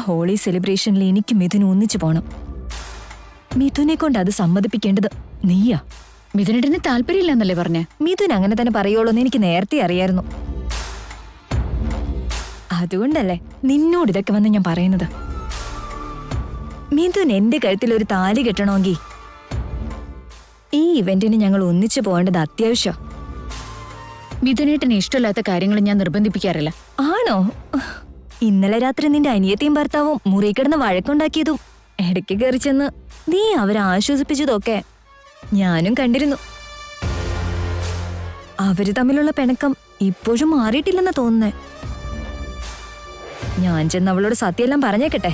Holy സെലിബ്രേഷനിൽ എനിക്ക് മിഥുൻ ഒന്നിച്ചു പോണം. മിഥുനെ കൊണ്ട് അത് സമ്മതിപ്പിക്കേണ്ടത് നീയാ. മിഥുനേട്ടന് താല്പര്യമില്ലെന്നല്ലേ പറഞ്ഞേ? മിഥുൻ അങ്ങനെ തന്നെ പറയുള്ളൂന്ന് എനിക്ക് നേരത്തെ അറിയായിരുന്നു. അതുകൊണ്ടല്ലേ നിന്നോട് ഇതൊക്കെ വന്ന് ഞാൻ പറയുന്നത്. മിഥുൻ എന്റെ കഴുത്തിൽ ഒരു താലി കെട്ടണമെങ്കിൽ ഈ ഇവന്റിന് ഞങ്ങൾ ഒന്നിച്ചു പോകേണ്ടത് അത്യാവശ്യം. മിഥുനേട്ടന് ഇഷ്ടമില്ലാത്ത കാര്യങ്ങൾ ഞാൻ നിർബന്ധിപ്പിക്കാറില്ല. ആണോ? ഇന്നലെ രാത്രി നിന്റെ അനിയത്തിയും ഭർത്താവും മുറി കിടന്ന് വഴക്കുണ്ടാക്കിയതും ഇടയ്ക്ക് കയറി ചെന്ന് നീ അവരെ ആശ്വസിപ്പിച്ചതൊക്കെ ഞാനും കണ്ടിരുന്നു. അവര് തമ്മിലുള്ള പിണക്കം ഇപ്പോഴും മാറിയിട്ടില്ലെന്നാ തോന്നുന്നേ. ഞാൻ ചെന്ന് അവളോട് സത്യമെല്ലാം പറഞ്ഞേക്കട്ടെ.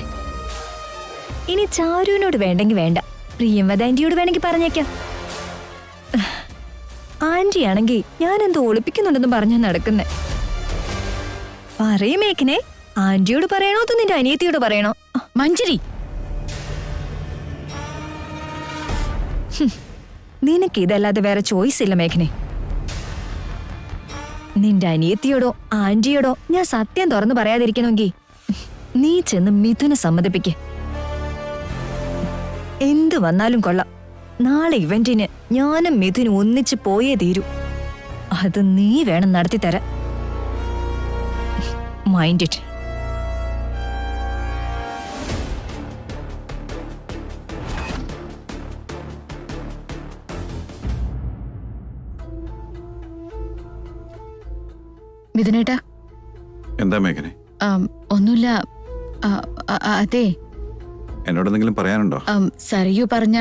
ഇനി ചാരുവിനോട് വേണ്ടെങ്കിൽ വേണ്ട, പ്രിയംവദ ആന്റിയോട് വേണമെങ്കിൽ പറഞ്ഞേക്കാം. ആന്റി ആണെങ്കിൽ ഞാൻ എന്തോ ഒളിപ്പിക്കുന്നുണ്ടെന്ന് പറഞ്ഞാ നടക്കുന്നേ. പറയും മേഘനെ, ആന്റിയോട് പറയണോ അതോ നിന്റെ അനിയത്തിയോട് പറയണോ? മഞ്ജരി, നിനക്ക് ഇതല്ലാതെ വേറെ ചോയ്സ് ഇല്ല മേഘനെ. നിന്റെ അനിയത്തിയോടോ ആന്റിയോടോ ഞാൻ സത്യം തുറന്നു പറയാതിരിക്കണമെങ്കിൽ നീ ചെന്ന് മിഥുനെ സമ്മതിപ്പിക്ക്. എന്തു വന്നാലും കൊള്ളാം, നാളെ ഇവന്റിന് ഞാനും മിഥുനും ഒന്നിച്ച് പോയേ തീരൂ. അത് നീ വേണം നടത്തി തരാൻ. Mind it. മിഥുനേട്ടാ. എന്താ മേഘനെ? ഒന്നുമില്ല. അതെ, എന്നോട് എന്തെങ്കിലും പറയാനുണ്ടോ? സരയു പറഞ്ഞ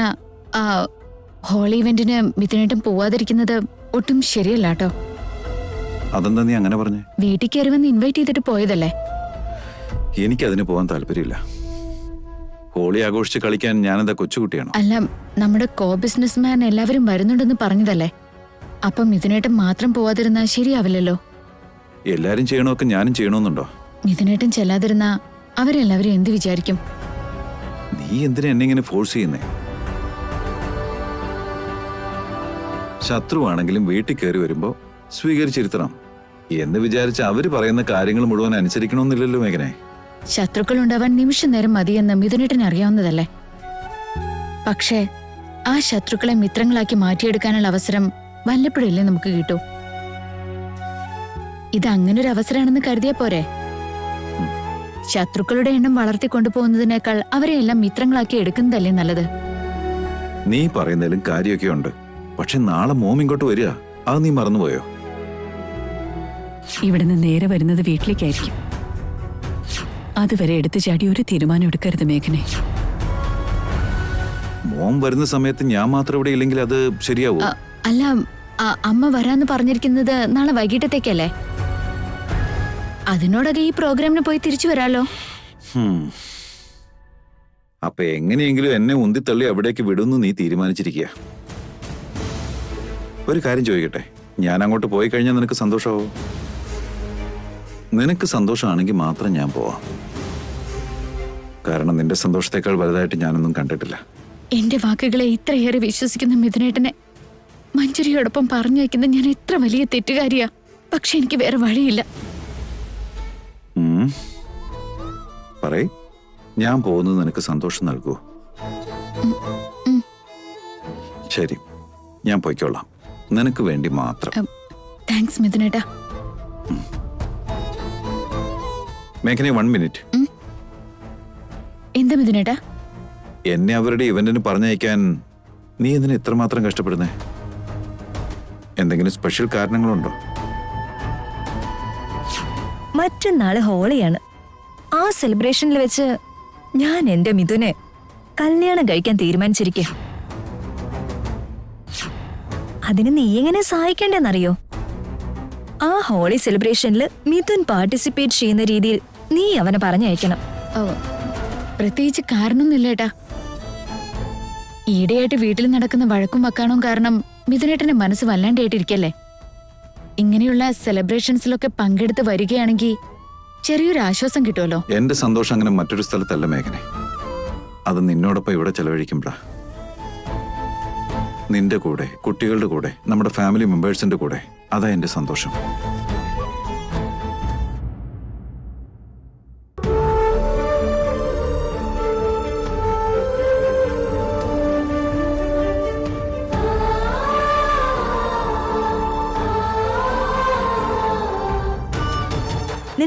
ഹോളി ഇവന്റിന് മിഥുനേട്ടൻ പോവാതിരിക്കുന്നത് ഒട്ടും ശരിയല്ല കേട്ടോ. അതെന്താ നീ അങ്ങനെ പറഞ്ഞേ? വീട്ടിൽ കയറി വന്ന് ഇൻവൈറ്റ് ചെയ്തിട്ട് പോയതല്ലേ. എനിക്കതിന് പോകാൻ താല്പര്യമില്ല. ഹോളി ആഘോഷിച്ച് കളിക്കാൻ ഞാനെന്താ കൊച്ചുകുട്ടിയാണോ? അല്ല, നമ്മുടെ കോ ബിസിനസ്മാൻ എല്ലാവരും വരുന്നുണ്ടെന്ന് പറഞ്ഞതല്ലേ. അപ്പം മിഥുനേട്ടൻ മാത്രം പോവാതിരുന്നാ ശരിയാവില്ലല്ലോ. എല്ലാരും ചെയ്യണമൊക്കെ ഞാനും ചെയ്യണമെന്നുണ്ടോ? മിഥുനേട്ടൻ ചെല്ലാതിരുന്നാ അവരെല്ലാവരും എന്ത് വിചാരിക്കും? നീ എന്തിനാ എന്നെ ഇങ്ങനെ ഫോഴ്സ് ചെയ്യുന്നേ? ശത്രുവാണെങ്കിലും വീട്ടിൽ കയറി വരുമ്പോ സ്വീകരിച്ചിരുത്തണം എന്ന് വിചാരിച്ച് അവര് പറയുന്ന കാര്യങ്ങൾ മുഴുവൻ അനുസരിക്കണമെന്നില്ലല്ലോ മേഘനെ. ശത്രുക്കൾ ഉണ്ടാവാൻ നിമിഷ നേരം മതിയെന്ന് മിഥുനേട്ടൻ അറിയാവുന്നതല്ലേ. പക്ഷേ ആ ശത്രുക്കളെ മിത്രങ്ങളാക്കി മാറ്റിയെടുക്കാനുള്ള അവസരം വല്ലപ്പോഴല്ലേ നമുക്ക് കിട്ടൂ. ഇത് അങ്ങനൊരു അവസരമാണെന്ന് കരുതിയാ പോരെ? ശത്രുക്കളുടെ എണ്ണം വളർത്തിക്കൊണ്ടുപോകുന്നതിനേക്കാൾ അവരെയെല്ലാം മിത്രങ്ങളാക്കി എടുക്കുന്നതല്ലേ നല്ലത്. നീ പറയുന്നതിലും കാര്യമൊക്കെ ഉണ്ട്. പക്ഷെ നാളെ മോം ഇങ്ങോട്ട് വരിക, അത് നീ മറന്നുപോയോ? ഇവിടുന്ന് നേരെ വരുന്നത് വീട്ടിലേക്കായിരിക്കും. അതുവരെ എടുത്തു ചാടി ഒരു തീരുമാനം എടുക്കരുത് മേഘനെ. മോം വരുന്ന സമയത്ത് ഞാൻ മാത്രം ഇവിടെ ഇല്ലെങ്കിൽ അത് ശരിയാവൂ? അല്ല, അമ്മ വരാന്ന് പറഞ്ഞിരിക്കുന്നത് നാളെ വൈകിട്ടത്തേക്കല്ലേ. അതിനോടൊക്കെ ഈ പ്രോഗ്രാമിന് പോയി തിരിച്ചു വരാലോ. അപ്പൊ എങ്ങനെയെങ്കിലും എന്നെ ഉന്തിത്തള്ളി അവിടേക്ക് വിടുന്നു നീ തീരുമാനിച്ചിരിക്കുക. ഒരു കാര്യം ചോദിക്കട്ടെ, ഞാൻ അങ്ങോട്ട് പോയി കഴിഞ്ഞാൽ നിനക്ക് സന്തോഷമാവോ? നിനക്ക് സന്തോഷമാണെങ്കിൽ മാത്രം ഞാൻ പോവാം. കാരണം നിന്റെ സന്തോഷത്തെക്കാൾ വലുതായിട്ട് ഞാനൊന്നും കണ്ടിട്ടില്ല. എന്റെ വാക്കുകളെ ഇത്രയേറെ വിശ്വസിക്കുന്ന മിഥുനേട്ടനെ മഞ്ജരിയോടൊപ്പം പറഞ്ഞു വയ്ക്കുന്ന ഞാൻ എത്ര വലിയ തെറ്റുകാരിയാ. പക്ഷെ എനിക്ക് വേറെ വഴിയില്ല. പറയ്, ഞാൻ പോകുന്നത് നിനക്ക് സന്തോഷം നൽകുമോ? ശരി, ഞാൻ പോയിക്കോളാം. നിനക്ക് വേണ്ടി മാത്രം. താങ്ക്സ് മിഥുനേട്ടാ. മേഘനെ, 1 മിനിറ്റ്. എന്താ മിഥുനേട്ടാ? എന്നെ അവരുടെ ഇവന്റിന് പറഞ്ഞയക്കാൻ നീ എന്തിനാ ഇത്രമാത്രം കഷ്ടപ്പെടുന്നേ? എന്തെങ്കിലും സ്പെഷ്യൽ കാരണങ്ങളുണ്ടോ? മറ്റന്നാള് ഹോളിയാണ്. ആ സെലിബ്രേഷനിൽ വെച്ച് ഞാൻ എന്റെ മിഥുനെ കല്യാണം കഴിക്കാൻ തീരുമാനിച്ചിരിക്കുക. അതിന് നീ എങ്ങനെ സഹായിക്കേണ്ടെന്നറിയോ? ആ ഹോളി സെലിബ്രേഷനിൽ മിഥുൻ പാർട്ടിസിപ്പേറ്റ് ചെയ്യുന്ന രീതിയിൽ നീ അവനെ പറഞ്ഞയക്കണം. പ്രത്യേകിച്ച് കാരണമൊന്നുമില്ലേട്ടാ. ഈടെയായിട്ട് വീട്ടിൽ നടക്കുന്ന വഴക്കും വക്കാണോ കാരണം മിഥുനേട്ടന്റെ മനസ്സ് വല്ലാണ്ടായിട്ടിരിക്കല്ലേ. ഇങ്ങനെയുള്ള സെലിബ്രേഷൻസിലൊക്കെ പങ്കെടുത്ത് വരികയാണെങ്കിൽ ചെറിയൊരു ആശ്വാസം കിട്ടുമല്ലോ. എന്റെ സന്തോഷം അങ്ങനെ മറ്റൊരു സ്ഥലത്തല്ല മേഘനെ. അത് നിന്നോടൊപ്പം ഇവിടെ ചെലവഴിക്കുമ്പോഴാ. നിന്റെ കൂടെ, കുട്ടികളുടെ കൂടെ, നമ്മുടെ ഫാമിലി മെമ്പേഴ്സിന്റെ കൂടെ. അതാ എന്റെ സന്തോഷം.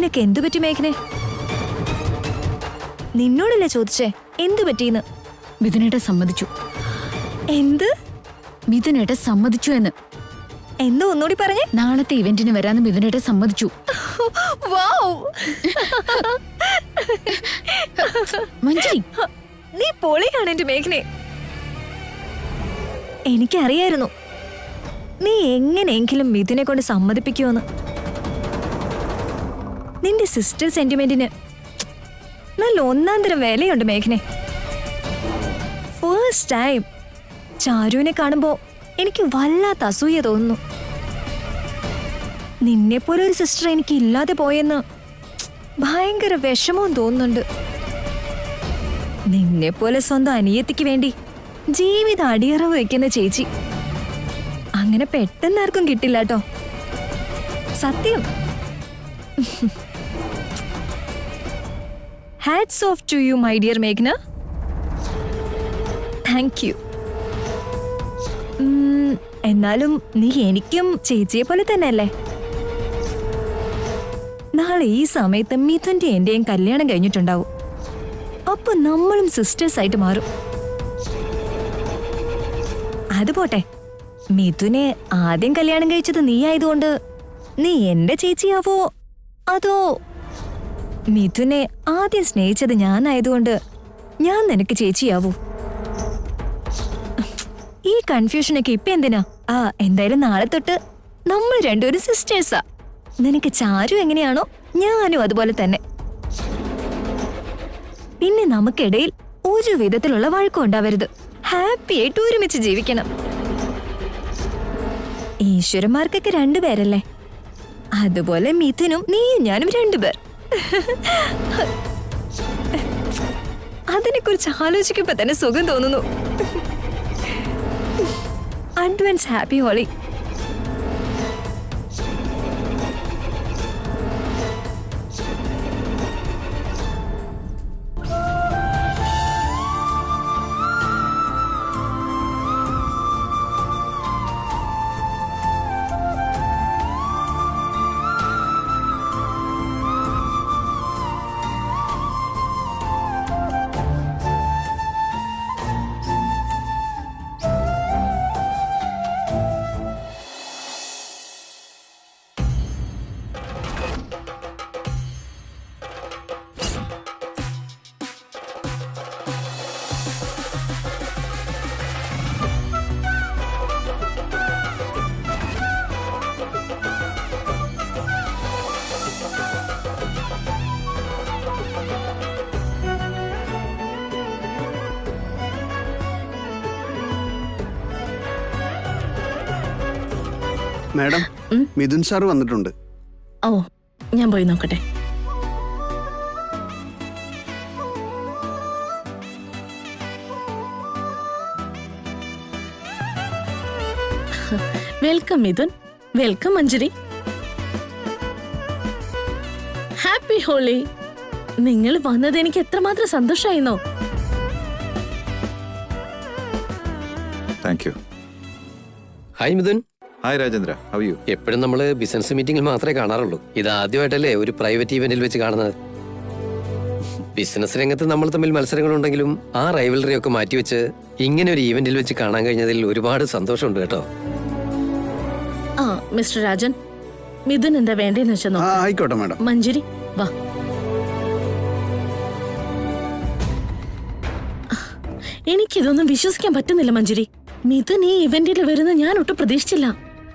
നിനക്ക് എന്തു പറ്റി മേഘനെ? നിന്നോടല്ലേ ചോദിച്ചേ എന്തു പറ്റീന്ന്? മിഥുനേട്ടൻ സമ്മതിച്ചു. എന്ത്? മിഥുനേട്ടൻ സമ്മതിച്ചു എന്ന്. എന്തോ ഒന്നുകൂടി പറഞ്ഞേ. നാളത്തെ ഇവന്റിന് വരാന്ന് മിഥുനേട്ടൻ സമ്മതിച്ചു. വൗ! മഞ്ജരി, നീ പൊളിയാണ് എന്റെ മേഘനെ. എനിക്കറിയായിരുന്നു നീ എങ്ങനെയെങ്കിലും മിഥുനെ കൊണ്ട് സമ്മതിപ്പിക്കുമെന്ന്. നിന്റെ സിസ്റ്റർ സെന്റിമെന്റിന് നല്ല ഒന്നാം തരം വിലയുണ്ട് മേഘനെ. ഫസ്റ്റ് ടൈം ചാരുവിനെ കാണുമ്പോ എനിക്ക് വല്ലാത്ത അസൂയ തോന്നുന്നു. നിന്നെ പോലെ ഒരു സിസ്റ്റർ എനിക്ക് ഇല്ലാതെ പോയെന്ന് ഭയങ്കര വിഷമവും തോന്നുന്നുണ്ട്. നിന്നെ പോലെ സ്വന്തം അനിയത്തിക്ക് വേണ്ടി ജീവിതം അടിയറവ് വെക്കുന്ന ചേച്ചി അങ്ങനെ പെട്ടെന്ന് ആർക്കും കിട്ടില്ല കേട്ടോ. സത്യം. Hats off to you my dear മേഘ്ന. Thank you. എന്നാലും നീ എനിക്കും ചേച്ചിയെ പോലെ തന്നെയല്ലേ? നാളെ ഈ സമയത്ത് മിഥുന്റെ എന്റെയും കല്യാണം കഴിഞ്ഞിട്ടുണ്ടാവും. അപ്പൊ നമ്മളും സിസ്റ്റേഴ്സ് ആയിട്ട് മാറും. അത് പോട്ടെ, മിഥുനെ ആദ്യം കല്യാണം കഴിച്ചത് നീ ആയതുകൊണ്ട് നീ എന്റെ ചേച്ചിയാവോ, അതോ മിഥുനെ ആദ്യം സ്നേഹിച്ചത് ഞാനായതുകൊണ്ട് ഞാൻ നിനക്ക് ചേച്ചിയാവൂ? ഈ കൺഫ്യൂഷനൊക്കെ ഇപ്പൊ എന്തിനാ? എന്തായാലും നാളെ തൊട്ട് നമ്മൾ രണ്ടുപേരും സിസ്റ്റേഴ്സാ. നിനക്ക് ചാരു എങ്ങനെയാണോ ഞാനും അതുപോലെ തന്നെ. പിന്നെ നമുക്കിടയിൽ ഒരു വിധത്തിലുള്ള വഴക്കം ഉണ്ടാവരുത്. ഹാപ്പി ആയിട്ട് ഒരുമിച്ച് ജീവിക്കണം. ഈശ്വരന്മാർക്കൊക്കെ രണ്ടുപേരല്ലേ, അതുപോലെ മിഥുനും നീയും ഞാനും രണ്ടുപേർ. അതിനെ കുറിച്ച് ആലോചിക്കുമ്പോ തന്നെ സുഖം തോന്നുന്നു. Advance happy Holi. Madam, Mithun sir വന്നിട്ടുണ്ട്. ഓ, ഞാൻ പോയി നോക്കട്ടെ. Welcome Mithun. Welcome Manjari. Happy Holi. നിങ്ങൾ വന്നത് എനിക്ക് എത്രമാത്രം സന്തോഷമായിരുന്നോ. Thank you. Hi Mithun. Hi Rajendra, how you? എപ്പോഴും നമ്മള് ബിസിനസ് മീറ്റിംഗിൽ മാത്രമേ കാണാറുള്ളൂ. ഇത് ആദ്യമായിട്ടല്ലേ ഒരു പ്രൈവറ്റ് ഇവന്റിൽ വെച്ച് കാണുന്നത്. ബിസിനസ് രംഗത്ത് നമ്മൾ തമ്മിൽ മത്സരങ്ങളുണ്ടെങ്കിലും ആ റൈവലറി ഒക്കെ മാറ്റിവെച്ച് ഇങ്ങനെ ഒരു ഈവന്റിൽ വെച്ച് കാണാൻ കഴിഞ്ഞതിൽ ഒരുപാട് സന്തോഷമുണ്ട് കേട്ടോ. ആ മിസ്റ്റർ രാജൻ, മിഥുൻ എന്താ വേണ്ടേന്ന് വെച്ചോ. ആയിക്കോട്ടെ മാഡം. മഞ്ജരി വാ. എനിക്കിതൊന്നും വിശ്വസിക്കാൻ പറ്റുന്നില്ല മഞ്ജരി. മിഥുൻ ഈ ഇവന്റിൽ വരുന്ന ഞാൻ ഒട്ടും പ്രതീക്ഷിച്ചില്ല.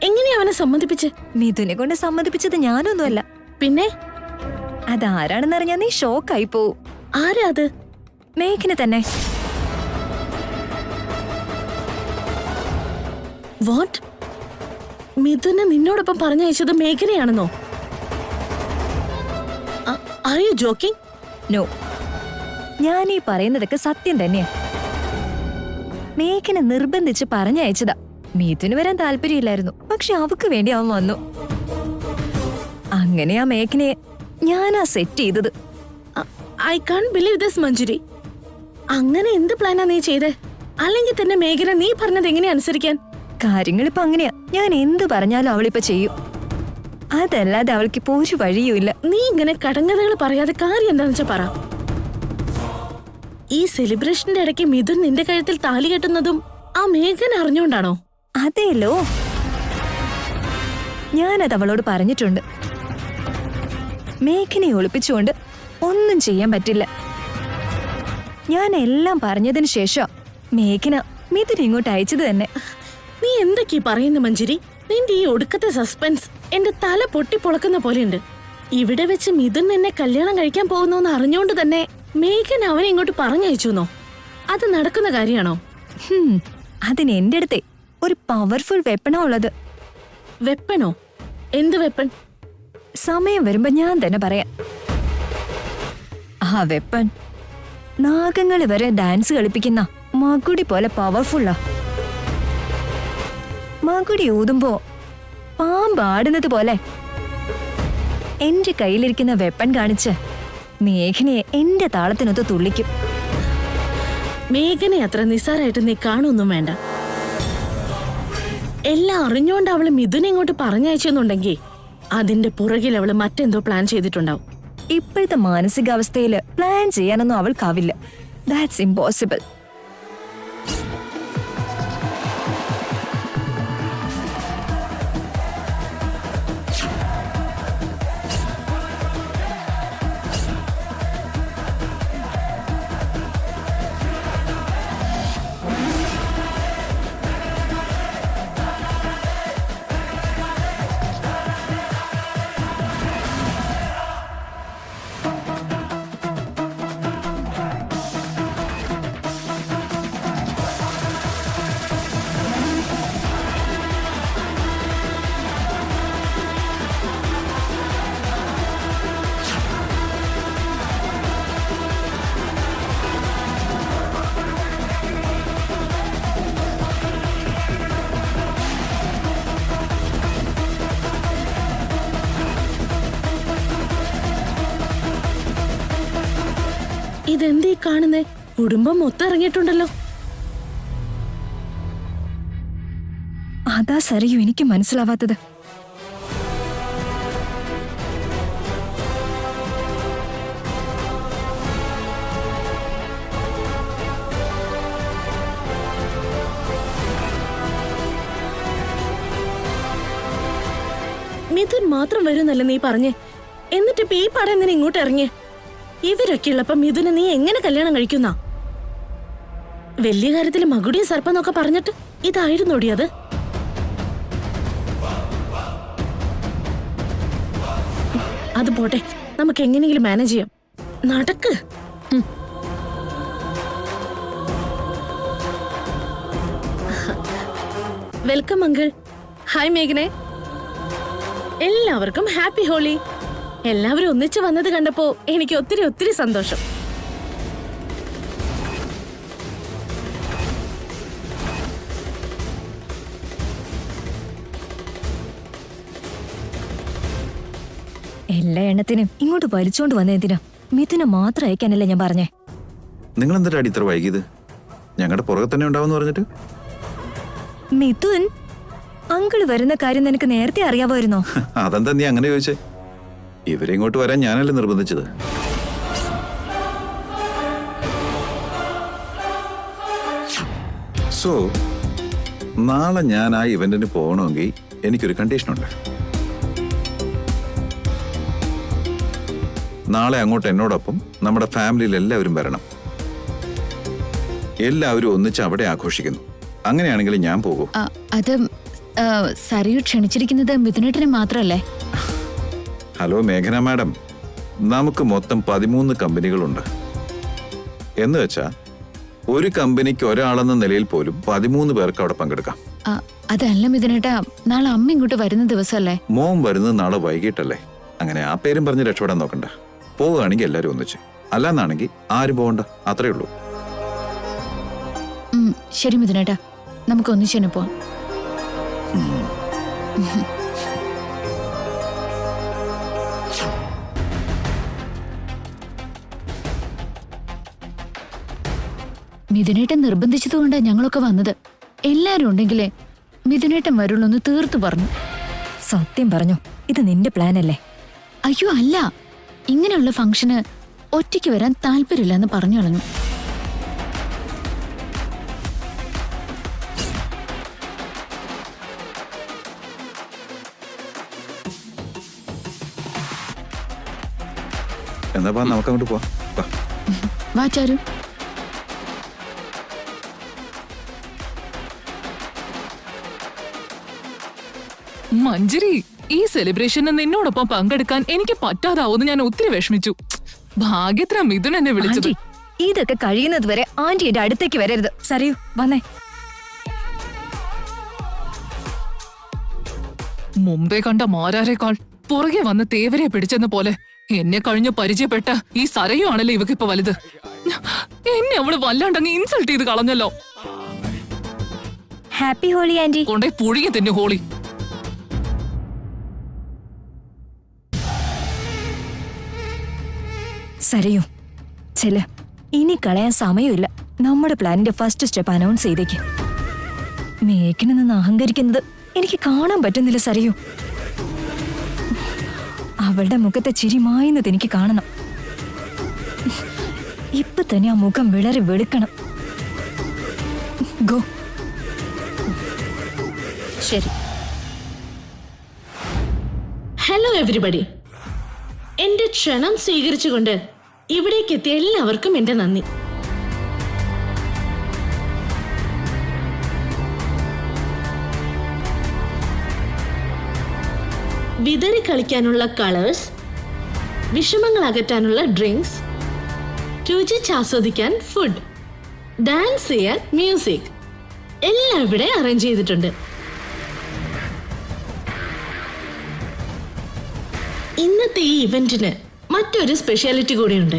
എങ്ങനെയാ അവനെ സമ്മതിപ്പിച്ച്? മിഥുനെ കൊണ്ട് സമ്മതിപ്പിച്ചത് ഞാനൊന്നുമല്ല. പിന്നെ അതാരാണെന്നറിഞ്ഞാ നീ ഷോക്കായി പോവും. ആരാ അത്? മേഘന തന്നെ. വാട്ട്? മിഥുനെ നിന്നോടൊപ്പം പറഞ്ഞയച്ചത് മേഘനയാണെന്നോ? Are you joking? നോ, ഞാൻ ഈ പറയുന്നതൊക്കെ സത്യം തന്നെയാ. മേഘനെ നിർബന്ധിച്ച് പറഞ്ഞയച്ചതാ. മിഥുന് വരാൻ താല്പര്യമില്ലായിരുന്നു, പക്ഷെ അവക്ക് വേണ്ടി അവൻ വന്നു. അങ്ങനെയാ മേഘനയെ ഞാനാ സെറ്റ് ചെയ്തത്. ഐ കാൺട്ട് ബിലീവ് ദിസ് മഞ്ജരി. അങ്ങനെ എന്ത് പ്ലാനാ നീ ചെയ്തേ? അല്ലെങ്കിൽ തന്നെ മേഘന നീ പറഞ്ഞത് എങ്ങനെ അനുസരിക്കാൻ? കാര്യങ്ങളിപ്പോ അങ്ങനെയാ. ഞാൻ എന്ത് പറഞ്ഞാലും അവളിപ്പോ ചെയ്യും. അതല്ലാതെ അവൾക്കിപ്പോ ഒരു വഴിയുമില്ല. നീ ഇങ്ങനെ കടങ്കഥകൾ പറയാതെ കാര്യം എന്താന്ന് വെച്ചാ പറ. ഈ സെലിബ്രേഷന്റെ ഇടയ്ക്ക് മിഥുൻ നിന്റെ കഴുത്തിൽ താലി കെട്ടുന്നതും ആ മേഘൻ അറിഞ്ഞോണ്ടാണോ? അതേലോ, ഞാനത് അവളോട് പറഞ്ഞിട്ടുണ്ട്. മേഘനെ ഒളിപ്പിച്ചുകൊണ്ട് ഒന്നും ചെയ്യാൻ പറ്റില്ല. ഞാൻ എല്ലാം പറഞ്ഞതിന് ശേഷം മേഘന മിഥുൻ ഇങ്ങോട്ട് അയച്ചത് തന്നെ. നീ എന്തൊക്കെയാ പറയുന്ന മഞ്ജരി? നിന്റെ ഈ ഒടുക്കത്തെ സസ്പെൻസ് എന്റെ തല പൊട്ടിപ്പൊളക്കുന്ന പോലെയുണ്ട്. ഇവിടെ വെച്ച് മിഥുൻ എന്നെ കല്യാണം കഴിക്കാൻ പോകുന്നോന്ന് അറിഞ്ഞോണ്ട് തന്നെ മേഘൻ അവനെ ഇങ്ങോട്ട് പറഞ്ഞയച്ചുന്നോ? അത് നടക്കുന്ന കാര്യമാണോ? അതിന് എന്റെ അടുത്തെ ഒരു പവർഫുൾ വെപ്പണാ ഉള്ളത്. വെപ്പണോ? എന്ത് വെപ്പൺ? സമയം വരുമ്പോ ഞാൻ തന്നെ പറയാം. ആ വെപ്പൺ നാഗങ്ങളെ വരെ ഡാൻസ് കളിപ്പിക്കുന്ന മകുടി പോലെ പവർഫുള്ളാ. മകുടി ഊതുമ്പോ പാമ്പ് ആടുന്നത് പോലെ എന്റെ കയ്യിലിരിക്കുന്ന വെപ്പൺ കാണിച്ച് മേഘനയെ എന്റെ താളത്തിനൊത്ത് തുള്ളിക്കും. മേഘനെ അത്ര നിസ്സാരായിട്ട് നീ കാണുമൊന്നും വേണ്ട. എല്ലാം അറിഞ്ഞോണ്ട് അവള് മിഥുനെ ഇങ്ങോട്ട് പറഞ്ഞയച്ചെന്നുണ്ടെങ്കിൽ അതിന്റെ പുറകിൽ അവള് മറ്റെന്തോ പ്ലാൻ ചെയ്തിട്ടുണ്ടാവും. ഇപ്പോഴത്തെ മാനസികാവസ്ഥയില് പ്ലാൻ ചെയ്യാനൊന്നും അവൾക്കാവില്ല. That's impossible. ഇതെന്തീ കാണുന്നേ? കുടുംബം മൊത്തം ഇറങ്ങിയിട്ടുണ്ടല്ലോ. അതാ സറിയു എനിക്ക് മനസ്സിലാവാത്തത്. മിഥുൻ മാത്രം വരുന്നല്ലേ നീ പറഞ്ഞേ? എന്നിട്ടിപ്പോ ഈ പടം എന്തിനാ ഇങ്ങോട്ട് ഇറങ്ങിയേ? ഇവരൊക്കെ ഉള്ളപ്പോ മിഥുനെ നീ എങ്ങനെ കല്യാണം കഴിക്കുന്ന? വലിയ കാര്യത്തില് മകുടിയും സർപ്പെന്നൊക്കെ പറഞ്ഞിട്ട് ഇതായിരുന്നോടി അത്? അത് പോട്ടെ, നമുക്ക് എങ്ങനെയെങ്കിലും മാനേജ് ചെയ്യാം. നടക്ക്. Welcome uncle. ഹായ് മേഘനെ. എല്ലാവർക്കും ഹാപ്പി ഹോളി. എല്ലാവരും ഒന്നിച്ചു വന്നത് കണ്ടപ്പോ എനിക്ക് ഒത്തിരി ഒത്തിരി സന്തോഷം. എല്ലാ എണ്ണത്തിനും ഇങ്ങോട്ട് വലിച്ചോണ്ട് വന്നതിനാ? മിഥുനെ മാത്രം അയക്കാനല്ലേ ഞാൻ പറഞ്ഞേ. നിങ്ങൾ എന്തിനാടി ഇത്ര വൈകിയത്? ഞങ്ങളുടെ പുറകെ തന്നെ ഉണ്ടാവുമെന്ന് പറഞ്ഞിട്ട്. മിഥുൻ അങ്കിള് വരുന്ന കാര്യം നിനക്ക് നേരത്തെ അറിയാമായിരുന്നോ? അതെന്താ നീ അങ്ങനെ ചോദിച്ചേ? ഇവരെ ഇങ്ങോട്ട് വരാൻ ഞാനല്ലേ നിർബന്ധിച്ചത്. സോ നാളെ ഞാൻ ആ ഇവന്റിന് പോകണമെങ്കിൽ എനിക്കൊരു കണ്ടീഷനുണ്ട്. നാളെ അങ്ങോട്ട് എന്നോടൊപ്പം നമ്മുടെ ഫാമിലിയിൽ എല്ലാവരും വരണം. എല്ലാവരും ഒന്നിച്ച് അവിടെ ആഘോഷിക്കുന്നു. അങ്ങനെയാണെങ്കിൽ ഞാൻ പോകും. അത് സറിയു ക്ഷണിച്ചിരിക്കുന്നത് മിഥുനേട്ടനെ മാത്രല്ലേ? ഹലോ മേഘന മാഡം, നമുക്ക് മൊത്തം 13 കമ്പനികളുണ്ട്. എന്ന് വെച്ചാ ഒരു കമ്പനിക്ക് ഒരാളെന്ന നിലയിൽ പോലും 13 പേർക്ക് അവിടെ പങ്കെടുക്കാം. അതല്ല മിഥുനേട്ടാ, നാളെ അമ്മ ഇങ്ങോട്ട് വരുന്ന ദിവസമല്ലേ? മോൻ വരുന്നത് നാളെ വൈകിട്ടല്ലേ? അങ്ങനെ ആ പേരും പറഞ്ഞ് രക്ഷപ്പെടാൻ നോക്കണ്ട. പോവുകയാണെങ്കിൽ എല്ലാവരും ഒന്നിച്ച്, അല്ലാന്നാണെങ്കിൽ ആരും പോകണ്ട. അത്രേ ഉള്ളൂ. ശരി മിഥുനേട്ടാ, നമുക്ക് ഒന്നിച്ചു തന്നെ പോവാം. മിഥുനേട്ടൻ നിർബന്ധിച്ചതുകൊണ്ടാണ് ഞങ്ങളൊക്കെ വന്നത്. എല്ലാരും ഉണ്ടെങ്കിലേ മിഥുനേട്ടൻ വരുള്ളൂന്ന് തീർത്തു പറഞ്ഞു. സത്യം പറഞ്ഞു, ഇത് നിന്റെ പ്ലാൻ അല്ലേ? അയ്യോ അല്ല, ഇങ്ങനെയുള്ള ഫംഗ്ഷന് ഒറ്റയ്ക്ക് വരാൻ താല്പര്യമില്ലെന്ന് പറഞ്ഞു കളഞ്ഞു. എന്നാ നമുക്ക് അങ്ങോട്ട് പോവാം. വാ. വാ ചാരു. മഞ്ജരി, ഈ സെലിബ്രേഷന് നിന്നോടൊപ്പം പങ്കെടുക്കാൻ എനിക്ക് പറ്റാതാവുമെന്ന് ഞാൻ ഒത്തിരി വിഷമിച്ചു. ഭാഗ്യത്തിനാ മിഥുൻ എന്നെ വിളിച്ചത്. ആന്റി, ഇതൊക്കെ കഴിയുന്നത് വരെ ആന്റി എന്റെ അടുത്തേക്ക് വരരുത്. സരയു വന്നേ. മുമ്പേ കണ്ട മാരാരേക്കാൾ പുറകെ വന്ന് തേവരെ പിടിച്ചെന്ന പോലെ എന്നെ കഴിഞ്ഞ് പരിചയപ്പെട്ട ഈ സരയു ആണല്ലോ ഇവക്കിപ്പോ വലുത്. എന്നെ അവള് വല്ലാണ്ടങ്ങ് ഇൻസൾട്ട് ചെയ്ത് കളഞ്ഞല്ലോ. Happy holy anti. കൊണ്ടേ പുഴുങ്ങി തന്നെ ഹോളി. സരയു ചെല, ഇനി കളയാൻ സമയമില്ല. നമ്മുടെ പ്ലാനിന്റെ ഫസ്റ്റ് സ്റ്റെപ്പ് അനൗൺസ് ചെയ്തേക്ക്. മേഘനെ നിന്ന് അഹങ്കരിക്കുന്നത് എനിക്ക് കാണാൻ പറ്റുന്നില്ല സരയു. അവളുടെ മുഖത്തെ ചിരി മായുന്നത് എനിക്ക് കാണണം. ഇപ്പൊ തന്നെ ആ മുഖം വിളറി വെളുക്കണം. ഗോ. ശരി. ഹലോ എവരിബഡി, എന്റെ ക്ഷണം സ്വീകരിച്ചുകൊണ്ട് ഇവിടേക്ക് എത്തിയ എല്ലാവർക്കും എന്റെ നന്ദി. വിതറി കളിക്കാനുള്ള കളേഴ്സ്, വിഷമങ്ങൾ അകറ്റാനുള്ള ഡ്രിങ്ക്സ്, രുചിച്ചാസ്വദിക്കാൻ ഫുഡ്, ഡാൻസ് ചെയ്യാൻ മ്യൂസിക് എല്ലാം ഇവിടെ അറേഞ്ച് ചെയ്തിട്ടുണ്ട്. ഇന്നത്തെ ഈ ഇവന്റിന് മറ്റൊരു സ്പെഷ്യാലിറ്റി കൂടിയുണ്ട്.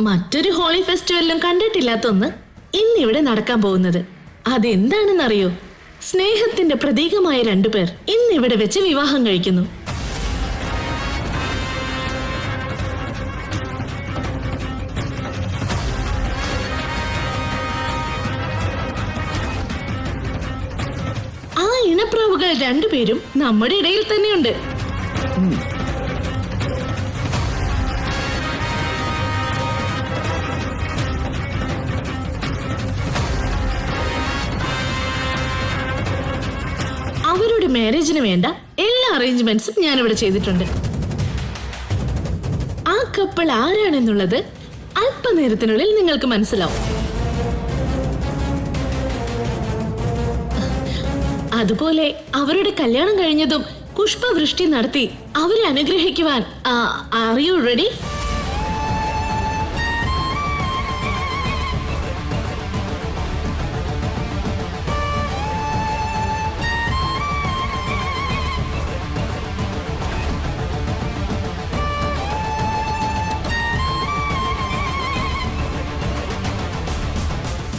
മറ്റൊരു ഹോളി ഫെസ്റ്റിവലിലും കണ്ടിട്ടില്ലാത്ത ഒന്ന് ഇന്നിവിടെ നടക്കാൻ പോകുന്നത്. അതെന്താണെന്നറിയോ? സ്നേഹത്തിന്റെ പ്രതീകമായ രണ്ടുപേർ ഇന്നിവിടെ വെച്ച് വിവാഹം കഴിക്കുന്നു. ആ ഇണപ്രാവുകൾ രണ്ടുപേരും നമ്മുടെ ഇടയിൽ തന്നെയുണ്ട്. അവരുടെ മാരേജിന് വേണ്ട എല്ലാ അറേഞ്ച്മെന്റ്സും ഞാനിവിടെ ചെയ്തിട്ടുണ്ട്. ആ കപ്പിൾ ആരാണെന്നുള്ളത് അല്പനേരത്തിനുള്ളിൽ നിങ്ങൾക്ക് മനസ്സിലാവും. അതുപോലെ അവരുടെ കല്യാണം കഴിഞ്ഞതും പുഷ്പവൃഷ്ടി നടത്തി അവരെ അനുഗ്രഹിക്കുവാൻ ആർ യു റെഡി?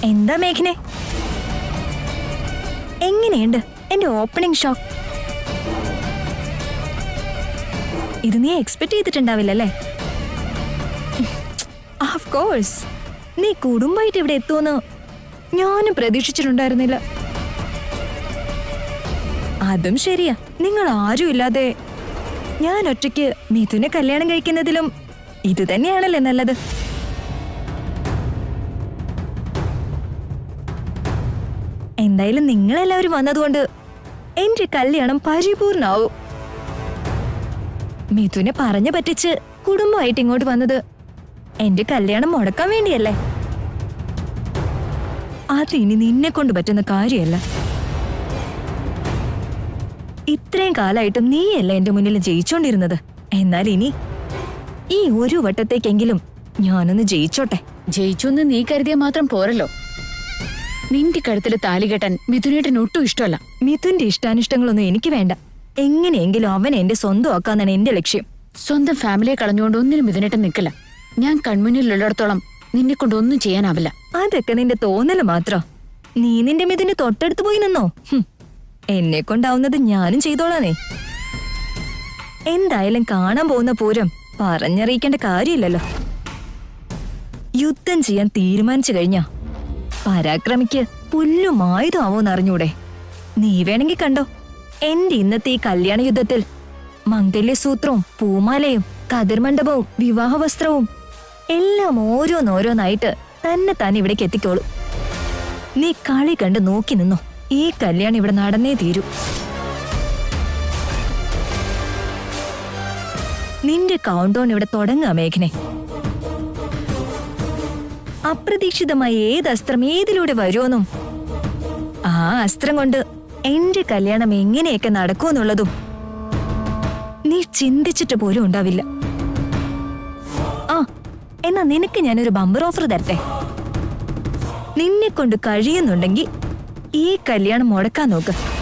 എന്താ മേഘനെ, എങ്ങനെയുണ്ട് എന്റെ ഓപ്പണിംഗ് ഷോക്ക്? ഇത് നീ എക്സ്പെക്ട് ചെയ്തിട്ടുണ്ടാവില്ലല്ലേ? ഓഫ് കോഴ്സ്, നീ കുടുംബമായിട്ട് ഇവിടെ എത്തുമെന്ന് ഞാനും പ്രതീക്ഷിച്ചിട്ടുണ്ടായിരുന്നില്ല. അതും ശരിയാ, നിങ്ങൾ ആരും ഇല്ലാതെ ഞാൻ ഒറ്റയ്ക്ക് മിഥുനെ കല്യാണം കഴിക്കുന്നതിലും ഇത് തന്നെയാണല്ലേ നല്ലത്. എന്തായാലും നിങ്ങളെല്ലാവരും വന്നതുകൊണ്ട് എന്റെ കല്യാണം പരിപൂർണാവും. മിഥുനെ പറഞ്ഞു പറ്റിച്ച് കുടുംബമായിട്ട് ഇങ്ങോട്ട് വന്നത് എന്റെ കല്യാണം മുടക്കാൻ വേണ്ടിയല്ലേ? അതിനി നിന്നെ കൊണ്ട് പറ്റുന്ന കാര്യമല്ല. ഇത്രയും കാലമായിട്ടും നീയല്ല എന്റെ മുന്നിൽ ജയിച്ചോണ്ടിരുന്നത്. എന്നാൽ ഇനി ഈ ഒരു വട്ടത്തേക്കെങ്കിലും ഞാനൊന്ന് ജയിച്ചോട്ടെ. ജയിച്ചു എന്ന് നീ കരുതിയാൽ മാത്രം പോരല്ലോ. നിന്റെ കഴുത്തില് താലി കെട്ടാൻ മിഥുനേട്ടന് ഒട്ടും ഇഷ്ടമല്ല. മിഥുന്റെ ഇഷ്ടാനിഷ്ടങ്ങളൊന്നും എനിക്ക് വേണ്ട. എങ്ങനെയെങ്കിലും അവൻ എന്റെ സ്വന്തമാക്കാന്നാണ് എന്റെ ലക്ഷ്യം. സ്വന്തം ഫാമിലിയെ കളഞ്ഞുകൊണ്ട് ഒന്നിനും മിഥുനേട്ടൻ നിൽക്കില്ല. ഞാൻ കൺമുന്നിലുള്ളിടത്തോളം നിന്നെ കൊണ്ട് ഒന്നും ചെയ്യാനാവില്ല. അതൊക്കെ നിന്റെ തോന്നല് മാത്രം. നീ നിന്റെ മിഥുന് തൊട്ടടുത്ത് പോയി നിന്നോ? എന്നെ കൊണ്ടാവുന്നത് ഞാനും ചെയ്തോളാനേ. എന്തായാലും കാണാൻ പോകുന്ന പൂരം പറഞ്ഞറിയിക്കേണ്ട കാര്യമില്ലല്ലോ. യുദ്ധം ചെയ്യാൻ തീരുമാനിച്ചു കഴിഞ്ഞാ പരാക്രമിക്ക് പുല്ലും ആയുധമാവോന്ന് അറിഞ്ഞൂടെ? നീ വേണമെങ്കിൽ കണ്ടോ, എന്റെ ഇന്നത്തെ ഈ കല്യാണ യുദ്ധത്തിൽ മംഗല്യസൂത്രവും പൂമാലയും കതിർമണ്ഡപവും വിവാഹവസ്ത്രവും എല്ലാം ഓരോന്നോരോന്നായിട്ട് തന്നെ താൻ ഇവിടേക്ക് എത്തിക്കോളൂ. നീ കളി കണ്ട് നോക്കി നിന്നോ, ഈ കല്യാണം ഇവിടെ നടന്നേ തീരൂ. നിന്റെ കൗണ്ട് ഡൗൺ ഇവിടെ തുടങ്ങുക മേഘനെ. അപ്രതീക്ഷിതമായി ഏത് അസ്ത്രം ഏതിലൂടെ വരുമെന്നും ആ അസ്ത്രം കൊണ്ട് എന്റെ കല്യാണം എങ്ങനെയൊക്കെ നടക്കുമെന്നുള്ളതും നീ ചിന്തിച്ചിട്ട് പോലും ഉണ്ടാവില്ല. ആ, എന്നാ നിനക്ക് ഞാനൊരു ബമ്പർ ഓഫർ തരട്ടെ. നിന്നെ കൊണ്ട് കഴിയുന്നുണ്ടെങ്കിൽ ഈ കല്യാണം മുടക്കാൻ നോക്ക്.